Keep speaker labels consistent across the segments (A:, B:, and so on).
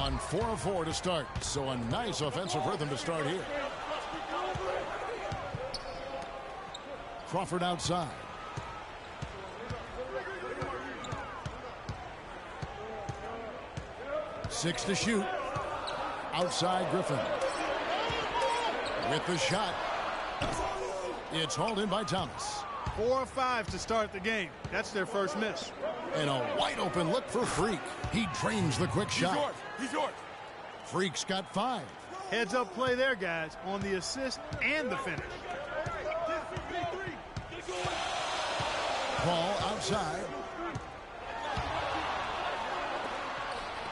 A: on 4 of 4 to start. So a nice offensive rhythm to start here. Crawford outside. Six to shoot. Outside Griffin. With the shot. It's hauled in by Thomas.
B: 4 of 5 to start the game. That's their first miss.
A: And a wide open look for Freak. He drains the quick shot.
B: He's yours.
A: Freak's got 5.
B: Heads up play there, guys, on the assist and the finish.
A: Paul outside.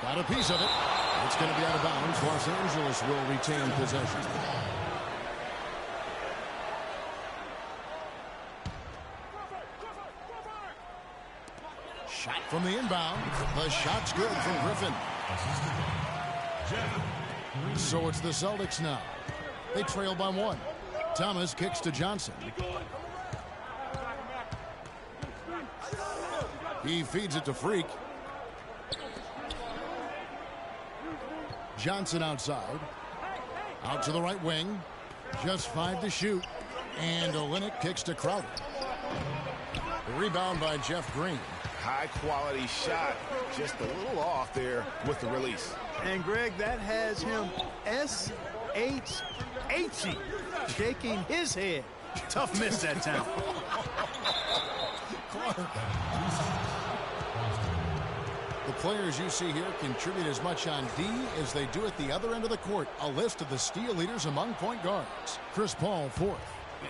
A: Got a piece of it. It's going to be out of bounds. Los Angeles will retain possession. Shot from the inbound. The shot's good from Griffin. So it's the Celtics now. They trail by 1. Thomas kicks to Johnson. He feeds it to Freak. Johnson outside. Out to the right wing. Just 5 to shoot. And Olynyk kicks to Crowder. The rebound by Jeff Green.
C: High quality shot. Just a little off there with the release.
B: And Greg, that has him S-H-H-ing, shaking his head. Tough miss that time.
A: The players you see here contribute as much on D as they do at the other end of the court. A list of the steal leaders among point guards. Chris Paul, 4th.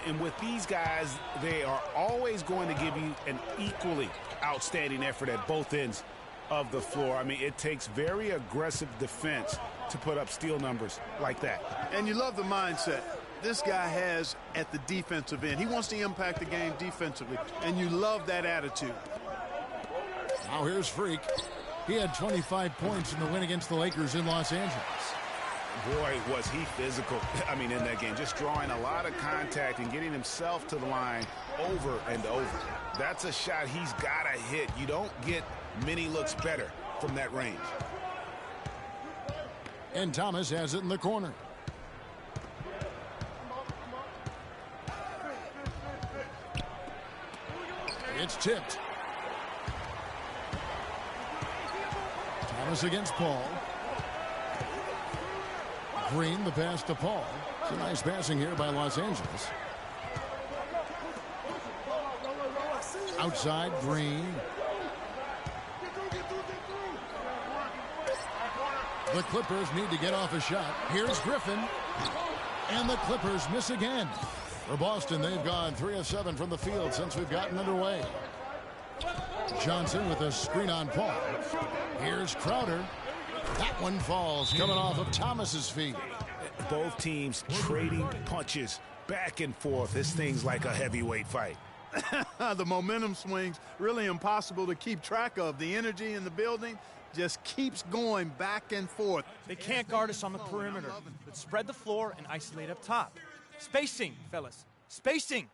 C: And with these guys, they are always going to give you an equally outstanding effort at both ends of the floor. I mean, it takes very aggressive defense to put up steal numbers like that.
B: And you love the mindset this guy has at the defensive end. He wants to impact the game defensively, and you love that attitude.
A: Now here's Freak. He had 25 points in the win against the Lakers in Los Angeles.
C: Boy, was he physical, I mean, in that game. Just drawing a lot of contact and getting himself to the line over and over. That's a shot he's got to hit. You don't get many looks better from that range.
A: And Thomas has it in the corner. It's tipped. Thomas against Paul. Green, the pass to Paul. It's a nice passing here by Los Angeles. Outside, Green. The Clippers need to get off a shot. Here's Griffin. And the Clippers miss again. For Boston, they've gone 3 of 7 from the field since we've gotten underway. Johnson with a screen on Paul. Here's Crowder. That one falls coming off of Thomas's feet.
C: Both teams trading punches back and forth. This thing's like a heavyweight fight.
B: The momentum swings really impossible to keep track of. The energy in the building just keeps going back and forth.
D: They can't guard us on the perimeter, but spread the floor and isolate up top. Spacing, fellas. Spacing.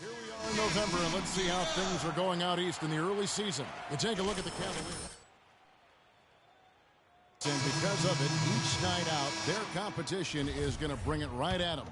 A: Here we are in November, and let's see how things are going out east in the early season. You take a look at the Cavaliers. And because of it, each night out, their competition is going to bring it right at them.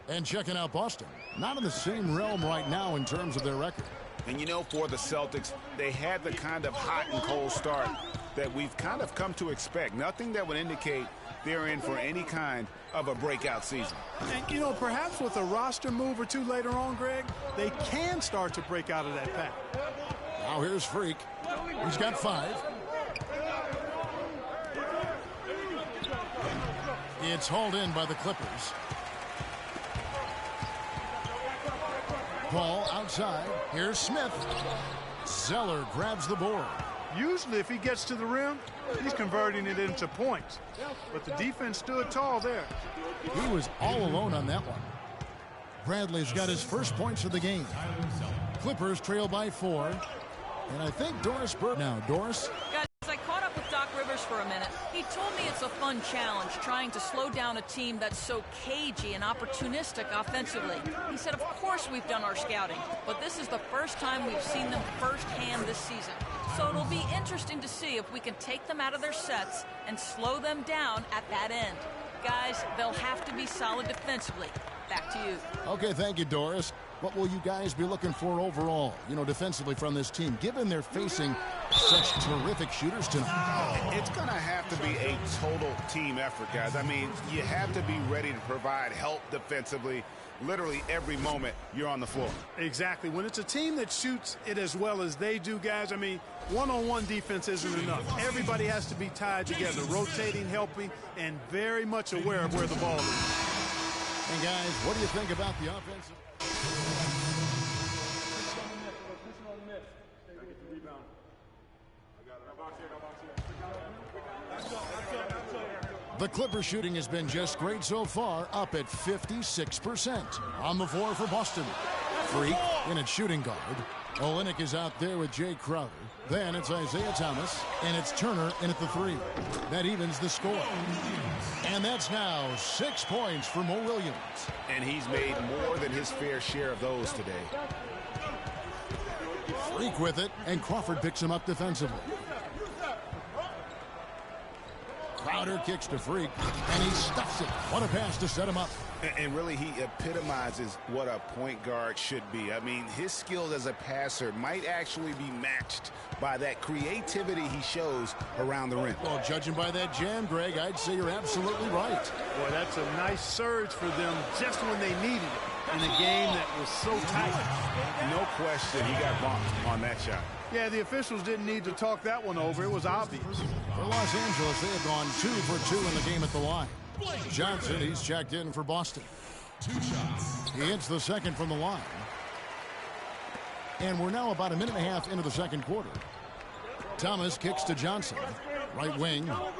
A: And checking out Boston, not in the same realm right now in terms of their record.
C: And you know, for the Celtics, they had the kind of hot and cold start that we've kind of come to expect. Nothing that would indicate they're in for any kind of a breakout season.
B: And, you know, perhaps with a roster move or two later on, Greg, they can start to break out of that pack.
A: Now here's Freak. He's got 5. It's hauled in by the Clippers. Paul outside. Here's Smith. Zeller grabs the board.
B: Usually if he gets to the rim, he's converting it into points. But the defense stood tall there.
A: He was all alone on that one. Bradley's got his first points of the game. Clippers trail by 4. And I think Doris Burke now. Doris?
E: Guys, I caught up with Doc Rivers for a minute. He told me it's a fun challenge trying to slow down a team that's so cagey and opportunistic offensively. He said, of course we've done our scouting, but this is the first time we've seen them firsthand this season. So it'll be interesting to see if we can take them out of their sets and slow them down at that end. Guys, they'll have to be solid defensively. Back to you.
A: Okay, thank you, Doris. What will you guys be looking for overall, defensively from this team, given they're facing such terrific shooters tonight?
C: It's going to have to be a total team effort, guys. I mean, you have to be ready to provide help defensively literally every moment you're on the floor.
B: Exactly. When it's a team that shoots it as well as they do, guys, I mean, one-on-one defense isn't enough. Everybody has to be tied together, rotating, helping, and very much aware of where the ball is.
A: And guys, what do you think about the offensive? The Clippers shooting has been just great so far, up at 56%. On the floor for Boston. Freak in at shooting guard. Olynyk is out there with Jay Crowder. Then it's Isaiah Thomas, and it's Turner in at the 3. That evens the score. And that's now 6 points for Mo Williams.
C: And he's made more than his fair share of those today.
A: Freak with it, and Crawford picks him up defensively. Crowder kicks to Freak, and he stuffs it. What a pass to set him up.
C: And really, he epitomizes what a point guard should be. I mean, his skills as a passer might actually be matched by that creativity he shows around the rim.
A: Well, judging by that jam, Greg, I'd say you're absolutely right.
B: Boy, that's a nice surge for them just when they needed it in a game that was so tight.
C: No question he got bumped on that shot.
B: Yeah, the officials didn't need to talk that one over. It was obvious.
A: For Los Angeles, they have gone 2 for 2 in the game at the line. Johnson, he's checked in for Boston. 2 shots. He hits the second from the line. And we're now about a minute and a half into the second quarter. Thomas kicks to Johnson. Right wing. Now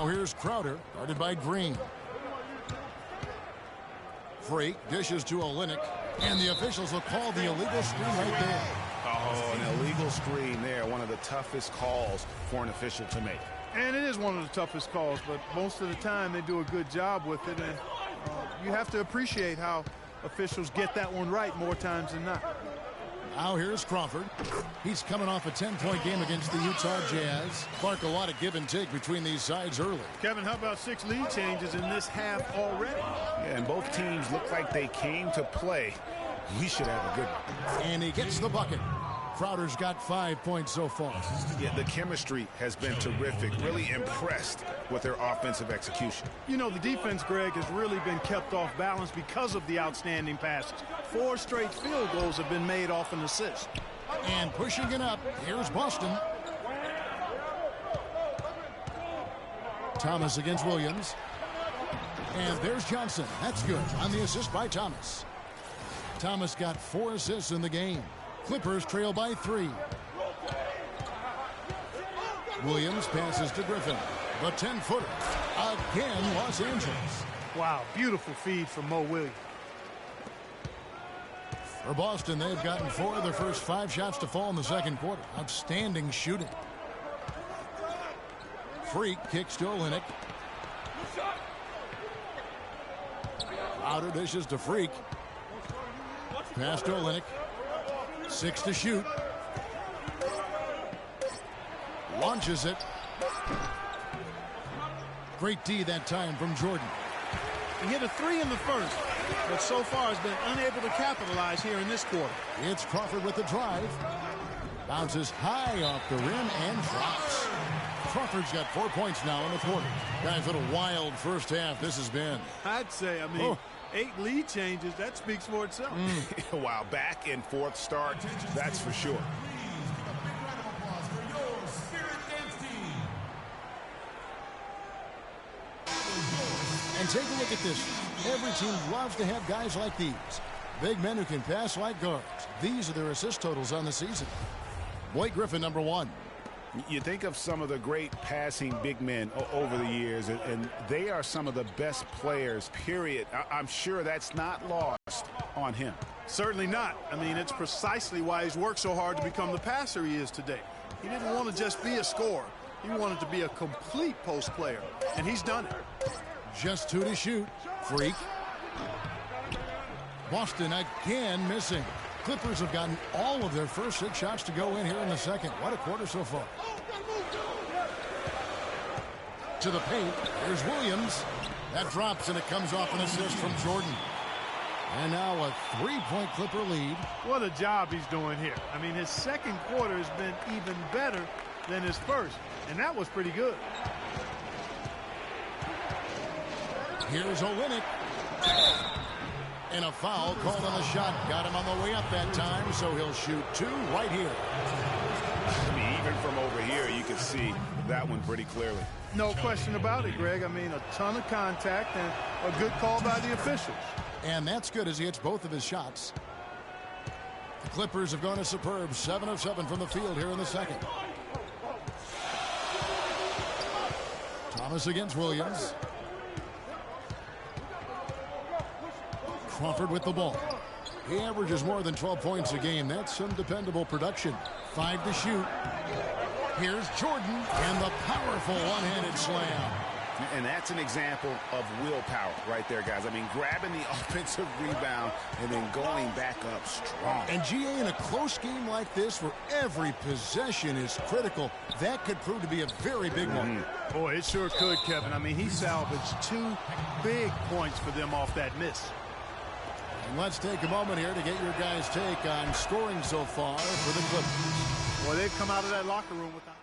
A: here's Crowder, guarded by Green. Freak dishes to Olynyk. And the officials will call the illegal screen right there.
C: Oh, an illegal screen there. One of the toughest calls for an official to make.
B: And it is one of the toughest calls, but most of the time they do a good job with it. And you have to appreciate how officials get that one right more times than not.
A: Now here's Crawford. He's coming off a 10-point game against the Utah Jazz. Clark, a lot of give and take between these sides early.
B: Kevin, how about 6 lead changes in this half already?
C: Yeah, and both teams look like they came to play. We should have a good one.
A: And he gets the bucket. Crowder's got 5 points so far.
C: Yeah, the chemistry has been terrific. Really impressed with their offensive execution.
B: You know, the defense, Greg, has really been kept off balance because of the outstanding passes. 4 straight field goals have been made off an assist.
A: And pushing it up, here's Boston. Thomas against Williams. And there's Johnson. That's good on the assist by Thomas. Thomas got 4 assists in the game. Clippers trail by 3. Williams passes to Griffin. The 10-footer. Again, Los Angeles.
B: Wow, beautiful feed from Mo Williams.
A: For Boston, they've gotten 4 of their first 5 shots to fall in the second quarter. Outstanding shooting. Freak kicks to Olynyk. Crowder dishes to Freak. Pass to Olynyk. 6 to shoot. Launches it. Great D that time from Jordan.
B: He hit a 3 in the first, but so far has been unable to capitalize here in this quarter.
A: It's Crawford with the drive. Bounces high off the rim and drops. Crawford's got 4 points now in the quarter. Guys, what a wild first half this has been.
B: I'd say, 8 lead changes, that speaks for itself.
C: Wow, back and forth start, that's for sure.
A: And take a look at this. Every team loves to have guys like these. Big men who can pass like guards. These are their assist totals on the season. Blake Griffin, number 1.
C: You think of some of the great passing big men over the years, and they are some of the best players, period. I'm sure that's not lost on him.
B: Certainly not. I mean, it's precisely why he's worked so hard to become the passer he is today. He didn't want to just be a scorer. He wanted to be a complete post player, and he's done it.
A: Just 2 to shoot. Freak. Boston again missing. Clippers have gotten all of their first 6 shots to go in here in the second. What a quarter so far. To the paint. Here's Williams. That drops, and it comes off an assist from Jordan. And now a 3-point Clipper lead.
B: What a job he's doing here. I mean, his second quarter has been even better than his first, and that was pretty good.
A: Here's Olynyk. And a foul called on the shot. Got him on the way up that time, so he'll shoot 2 right here.
C: I mean, even from over here, you can see that one pretty clearly.
B: No question about it, Greg. I mean, a ton of contact and a good call by the officials.
A: And that's good as he hits both of his shots. The Clippers have gone a superb 7 of 7 from the field here in the second. Thomas against Williams. Crawford with the ball. He averages more than 12 points a game. That's some dependable production. 5 to shoot. Here's Jordan and the powerful one-handed slam.
C: And that's an example of willpower right there, guys. I mean, grabbing the offensive rebound and then going back up strong.
A: And GA, in a close game like this where every possession is critical, that could prove to be a very big one.
B: Boy, it sure could, Kevin. I mean, he salvaged 2 big points for them off that miss.
A: And let's take a moment here to get your guys' take on scoring so far for the Clippers.
B: Well, they've come out of that locker room without.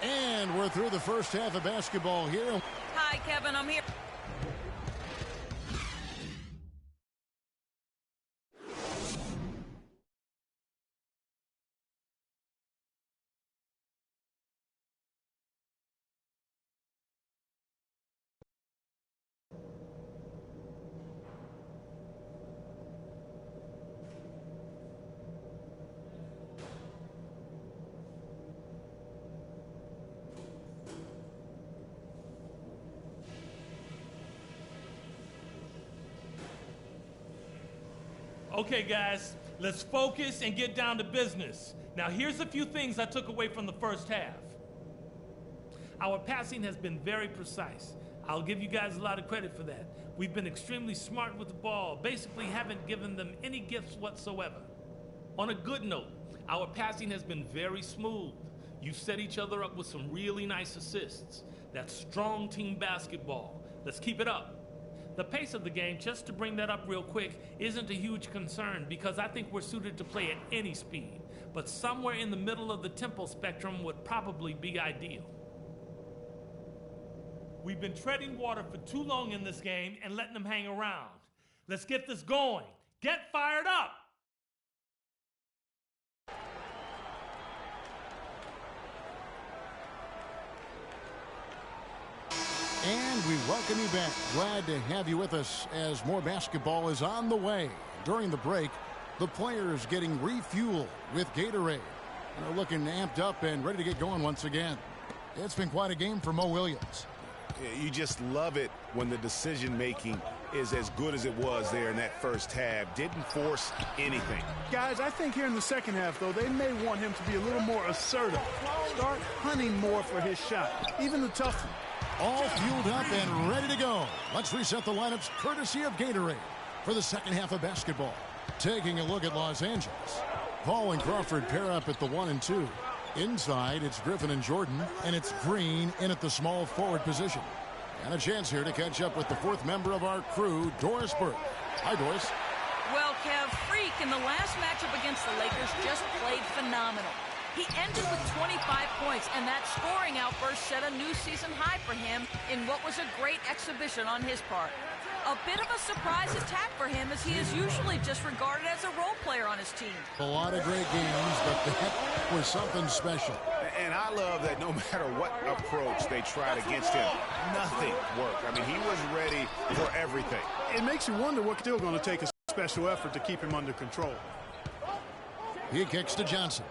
A: And we're through the first half of basketball here.
E: Hi, Kevin. I'm here.
F: Okay, guys, let's focus and get down to business. Now, here's a few things I took away from the first half. Our passing has been very precise. I'll give you guys a lot of credit for that. We've been extremely smart with the ball, basically haven't given them any gifts whatsoever. On a good note, our passing has been very smooth. You've set each other up with some really nice assists. That's strong team basketball. Let's keep it up. The pace of the game, just to bring that up real quick, isn't a huge concern because I think we're suited to play at any speed. But somewhere in the middle of the tempo spectrum would probably be ideal. We've been treading water for too long in this game and letting them hang around. Let's get this going. Get fired up!
A: And we welcome you back. Glad to have you with us as more basketball is on the way. During the break, the players getting refueled with Gatorade. They're looking amped up and ready to get going once again. It's been quite a game for Mo Williams.
C: You just love it when the decision-making is as good as it was there in that first half. Didn't force anything.
B: Guys, I think here in the second half, though, they may want him to be a little more assertive. Start hunting more for his shot, even the tough one.
A: All fueled up and ready to go. Let's reset the lineups courtesy of Gatorade for the second half of basketball. Taking a look at Los Angeles. Paul and Crawford pair up at the 1 and 2. Inside, it's Griffin and Jordan, and it's Green in at the small forward position. And a chance here to catch up with the 4th member of our crew, Doris Burke. Hi, Doris.
E: Well, Kev, Freak in the last matchup against the Lakers just played phenomenal. He ended with 25 points, and that scoring outburst set a new season high for him in what was a great exhibition on his part. A bit of a surprise attack for him, as he is usually just regarded as a role player on his team.
A: A lot of great games, but that was something special.
C: And I love that no matter what approach they tried against him, nothing worked. I mean, he was ready for everything.
B: It makes you wonder what's still going to take a special effort to keep him under control.
A: He kicks to Johnson.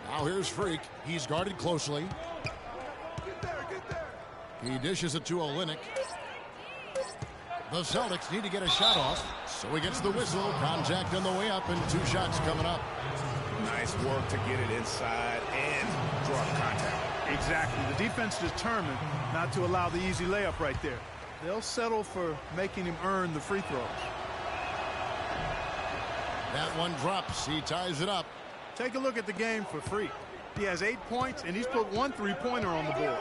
A: Now here's Freak. He's guarded closely. He dishes it to Olynyk. The Celtics need to get a shot off, so he gets the whistle. Contact on the way up, and 2 shots coming up.
C: Nice work to get it inside and draw the contact.
B: Exactly. The defense determined not to allow the easy layup right there. They'll settle for making him earn the free throws.
A: That one drops. He ties it up.
B: Take a look at the game for Freak. He has 8 points, and he's put 1 3-pointer on the board.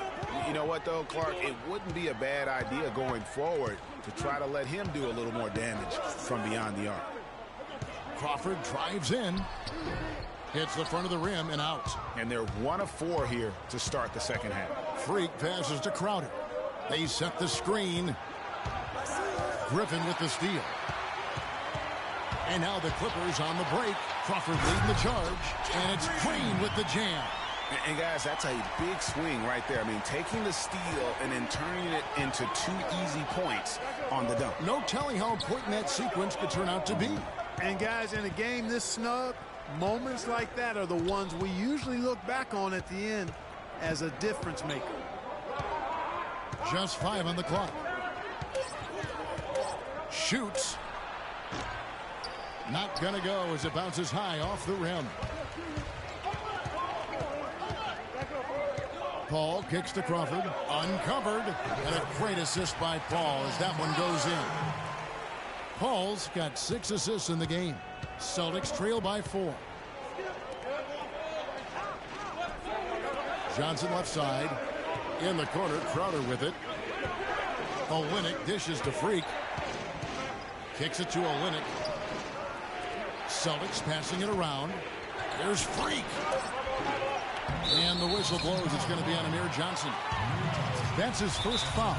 C: You know what, though, Clark? It wouldn't be a bad idea going forward to try to let him do a little more damage from beyond the arc.
A: Crawford drives in. Hits the front of the rim and out.
C: And they're 1 of 4 here to start the second half.
A: Freak passes to Crowder. They set the screen. Griffin with the steal. And now the Clippers on the break. Crawford leading the charge. And it's Green with the jam.
C: And guys, that's a big swing right there. I mean, taking the steal and then turning it into 2 easy points on the dunk.
A: No telling how important that sequence could turn out to be.
B: And guys, in a game this snug, moments like that are the ones we usually look back on at the end as a difference maker.
A: Just 5 on the clock. Shoots. Not gonna go as it bounces high off the rim. Paul kicks to Crawford. Uncovered. And a great assist by Paul as that one goes in. Paul's got 6 assists in the game. Celtics trail by 4. Johnson left side. In the corner, Crowder with it. Olynyk dishes to Freak. Kicks it to Olynyk. Celtics passing it around. There's Freak. And the whistle blows. It's going to be on Amir Johnson. That's his first foul.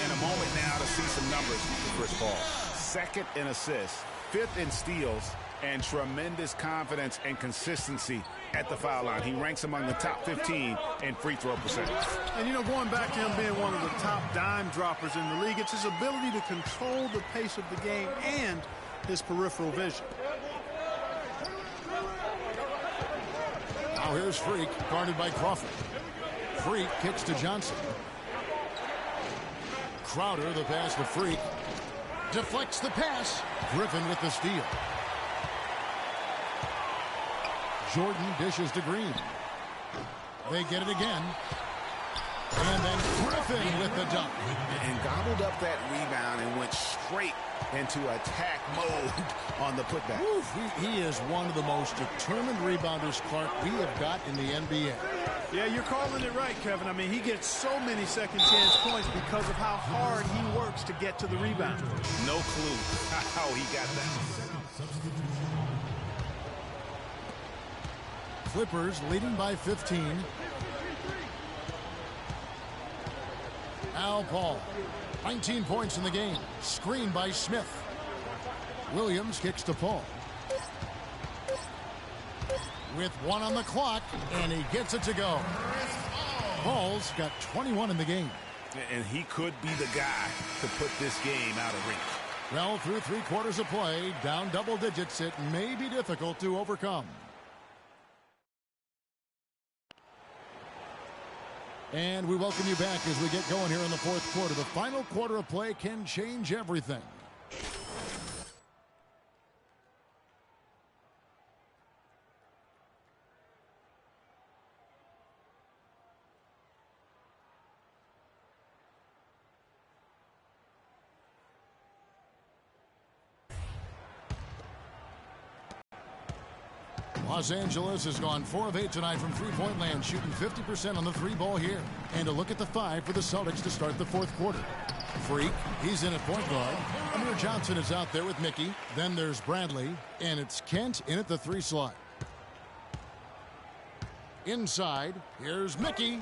C: In a moment now to see some numbers for Chris Paul. 2nd in assists, 5th in steals, and tremendous confidence and consistency at the foul line. He ranks among the top 15 in free throw percentage.
B: And, you know, going back to him being one of the top dime droppers in the league, it's his ability to control the pace of the game and his peripheral vision.
A: Now here's Freak, guarded by Crawford. Freak kicks to Johnson. Crowder, the pass to Freak. Deflects the pass. Griffin with the steal. Jordan dishes to Green. They get it again. And then Griffin with the dunk.
C: And gobbled up that rebound and went straight into attack mode on the putback.
A: Oof, he is one of the most determined rebounders, Clark, we have got in the NBA.
B: Yeah, you're calling it right, Kevin. I mean, he gets so many second chance points because of how hard he works to get to the rebound.
C: No clue how he got that.
A: Clippers leading by 15. Al Paul, 19 points in the game. Screen by Smith. Williams kicks to Paul. With 1 on the clock, and he gets it to go. Paul's got 21 in the game.
C: And he could be the guy to put this game out of reach.
A: Well, through 3 quarters of play, down double digits, it may be difficult to overcome. And we welcome you back as we get going here in the 4th quarter. The final quarter of play can change everything. Los Angeles has gone 4 of 8 tonight from three-point land, shooting 50% on the 3-ball here. And a look at the 5 for the Celtics to start the 4th quarter. Freak, he's in at point guard. Amir Johnson is out there with Mickey. Then there's Bradley, and it's Kent in at the 3 slot. Inside, here's Mickey.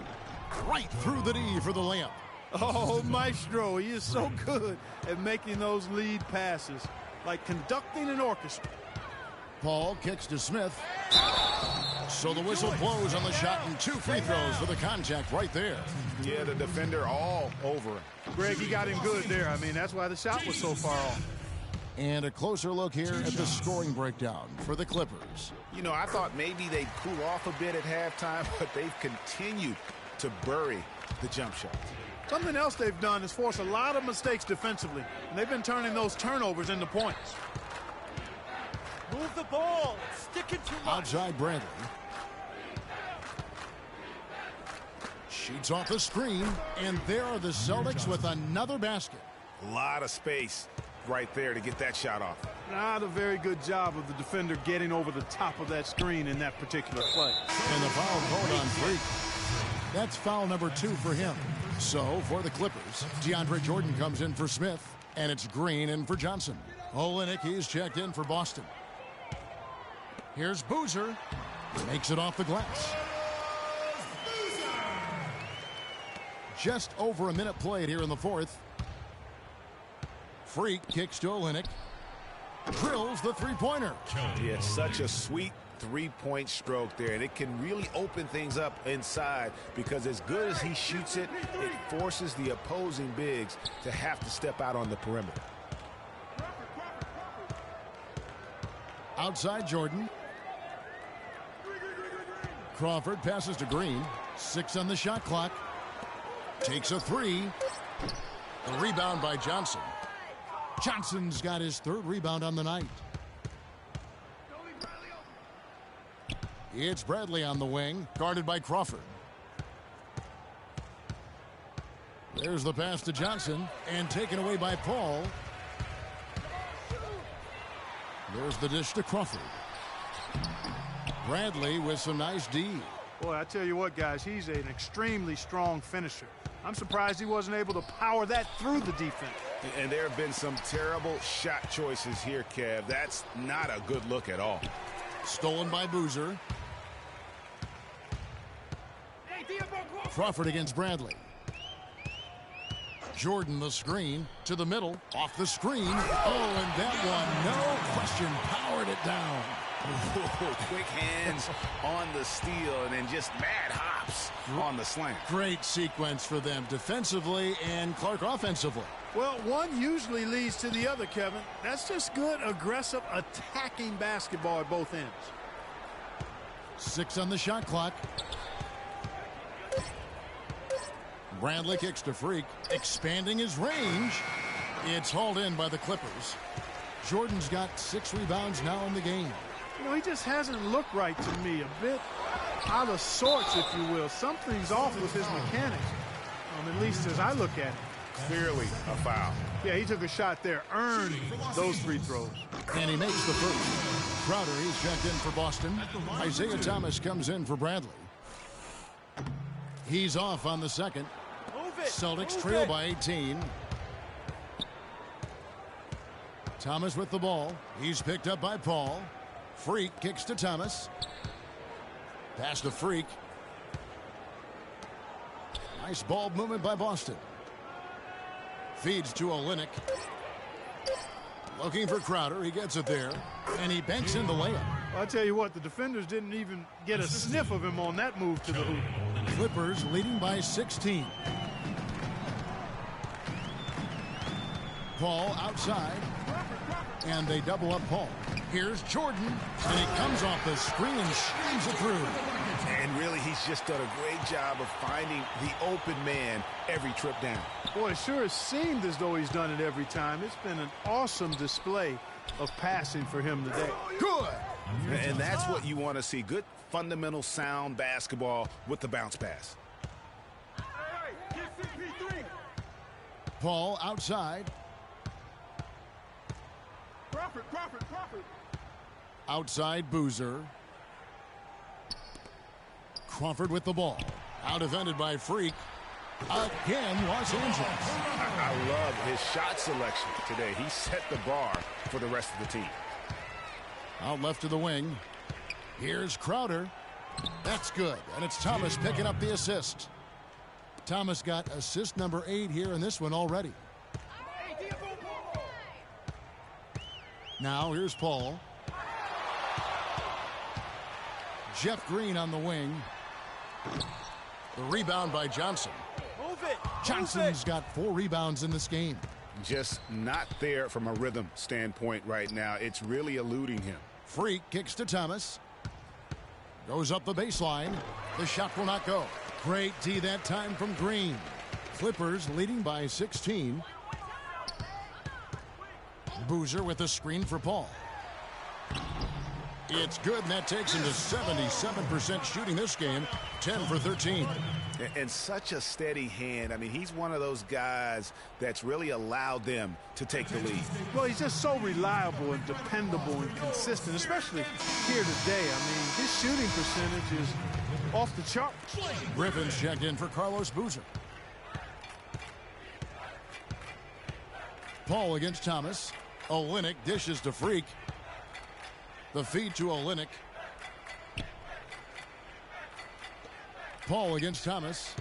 A: Right through the D for the layup.
B: Oh, Maestro, he is so good at making those lead passes, like conducting an orchestra.
A: Paul kicks to Smith. So the whistle blows on the shot and 2 free throws for the contact right there.
C: Yeah, the defender all over him.
B: Greg, he got him good there. I mean, that's why the shot was so far off.
A: And a closer look here at the scoring breakdown for the Clippers.
C: You know, I thought maybe they'd cool off a bit at halftime, but they've continued to bury the jump shot.
B: Something else they've done is force a lot of mistakes defensively, and they've been turning those turnovers into points.
D: Move the ball. Sticking too much.
A: Outside Bradley. Shoots off the screen, and there are the Celtics with another basket.
C: A lot of space right there to get that shot off.
B: Not a very good job of the defender getting over the top of that screen in that particular play.
A: And the foul called on Freak. That's foul number 2 for him. So, for the Clippers, DeAndre Jordan comes in for Smith, and it's Green in for Johnson. Olynyk, he's checked in for Boston. Here's Boozer. Makes it off the glass. Just over a minute played here in the fourth. Freak kicks to Olynyk. Drills the three-pointer.
C: Yeah, it's such a sweet three-point stroke there, and it can really open things up inside because as good as he shoots it, it forces the opposing bigs to have to step out on the perimeter.
A: Outside Jordan. Crawford passes to Green. 6 on the shot clock. Takes a 3. A rebound by Johnson. Johnson's got his 3rd rebound on the night. It's Bradley on the wing, guarded by Crawford. There's the pass to Johnson, and taken away by Paul. There's the dish to Crawford. Bradley with some nice D.
B: Boy, I tell you what, guys, he's an extremely strong finisher. I'm surprised he wasn't able to power that through the defense.
C: And there have been some terrible shot choices here, Kev. That's not a good look at all.
A: Stolen by Boozer. Crawford against Bradley. Jordan the screen to the middle, off the screen. Oh, and that one, no question, powered it down.
C: Quick hands on the steal and then just mad hops on the slant.
A: Great sequence for them defensively and Clark offensively.
B: Well, one usually leads to the other, Kevin. That's just good, aggressive, attacking basketball at both ends.
A: 6 on the shot clock. Bradley kicks to Freak, expanding his range. It's hauled in by the Clippers. Jordan's got 6 rebounds now in the game.
B: You know, he just hasn't looked right to me. A bit out of sorts, if you will. Something's off with his mechanics, at least as I look at it.
C: Clearly a foul.
B: Yeah, he took a shot there, earned those free throws.
A: And he makes the first. Crowder, he's checked in for Boston. Isaiah Thomas comes in for Bradley. He's off on the second. Celtics trail by 18. Thomas with the ball. He's picked up by Paul. Freak kicks to Thomas. Pass to Freak. Nice ball movement by Boston. Feeds to Olynyk. Looking for Crowder. He gets it there. And he banks in the layup.
B: Well, I tell you what, the defenders didn't even get a sniff of him on that move to the hoop.
A: Clippers leading by 16. Paul outside. And they double up Paul. Here's Jordan. And he comes off the screen and shines it through.
C: And really, he's just done a great job of finding the open man every trip down.
B: Boy, it sure has seemed as though he's done it every time. It's been an awesome display of passing for him today.
C: Good. And that's what you want to see. Good, fundamental, sound basketball with the bounce pass.
A: Paul outside.
B: Crawford.
A: Outside Boozer. Crawford with the ball. Out defended by Freak. Again, Los Angeles.
C: I love his shot selection today. He set the bar for the rest of the team.
A: Out left to the wing. Here's Crowder. That's good. And it's Thomas picking up the assist. Thomas got assist number 8 here in this one already. Now here's Paul. Jeff Green on the wing. The rebound by Johnson.
D: Move it.
A: Johnson's got 4 rebounds in this game.
C: just not there from a rhythm standpoint right now. It's really eluding him.
A: Freak kicks to Thomas. Goes up the baseline. The shot will not go. Great D that time from Green. Clippers leading by 16. Boozer with a screen for Paul. It's good, and that takes him to 77% shooting this game, 10 for 13.
C: And such a steady hand. I mean, he's one of those guys that's really allowed them to take the lead.
B: Well, he's just so reliable and dependable and consistent, especially here today. I mean, his shooting percentage is off the charts.
A: Griffin's checked in for Carlos Boozer. Paul against Thomas. Olynyk dishes to Freak. The feed to Olynyk. Paul against Thomas.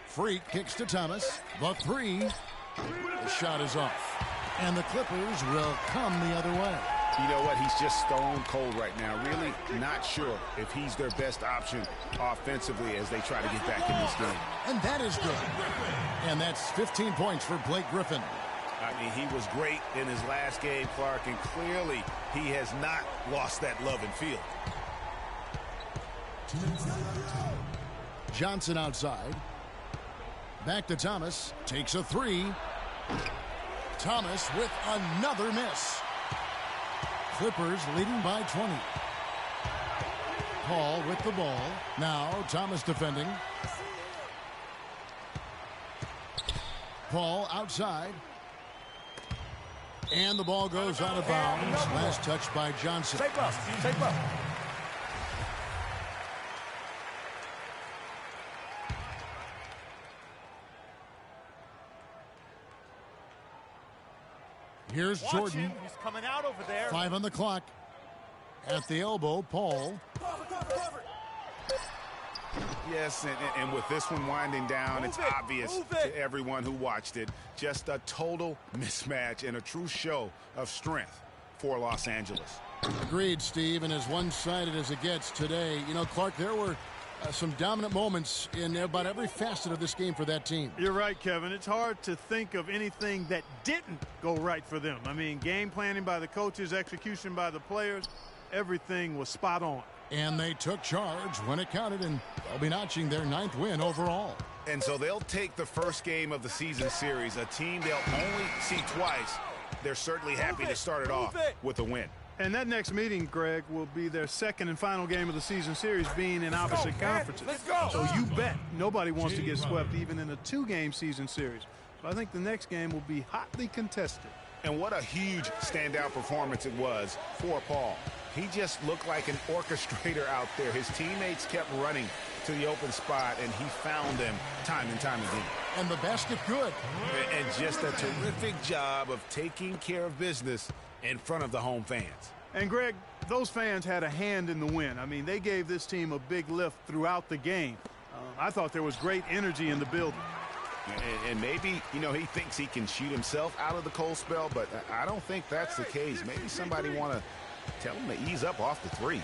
A: Freak kicks to Thomas. The three. The shot is off. And the Clippers will come the other way.
C: You know what? He's just stone cold right now. Really not sure if he's their best option offensively as they try to get back in this game.
A: And that is good. And that's 15 points for Blake Griffin.
C: I mean, he was great in his last game, Clark, and clearly he has not lost that love and feel.
A: Johnson outside. Back to Thomas. Takes a three. Thomas with another miss. Clippers leading by 20. Paul with the ball. Now Thomas defending. Paul outside. And the ball goes out of bounds. Last touch by Johnson.
D: Take low. Take low.
A: Here's
D: Watch
A: Jordan.
D: him. He's coming out over there.
A: 5 on the clock. At the elbow, Paul.
C: Yes, and with this one winding down, it's obvious to everyone who watched it. Just a total mismatch and a true show of strength for Los Angeles.
A: Agreed, Steve, and as one-sided as it gets today. You know, Clark, there were some dominant moments in about every facet of this game for that team.
B: You're right, Kevin. It's hard to think of anything that didn't go right for them. I mean, game planning by the coaches, execution by the players, everything was spot on.
A: And they took charge when it counted, and they'll be notching their 9th win overall.
C: And so they'll take the first game of the season series, a team they'll only see twice. They're certainly happy to start it off with a win.
B: And that next meeting, Greg, will be their second and final game of the season series, being in opposite conferences.
D: Let's go.
B: So you bet nobody wants to get swept even in a 2-game season series. So I think the next game will be hotly contested.
C: And what a huge standout performance it was for Paul. He just looked like an orchestrator out there. His teammates kept running to the open spot, and he found them time and time again.
A: And the basket good.
C: And just a terrific job of taking care of business in front of the home fans.
B: And, Greg, those fans had a hand in the win. I mean, they gave this team a big lift throughout the game. I thought there was great energy in the building.
C: And maybe, you know, he thinks he can shoot himself out of the cold spell, but I don't think that's the case. Maybe somebody want to tell him to ease up off the threes.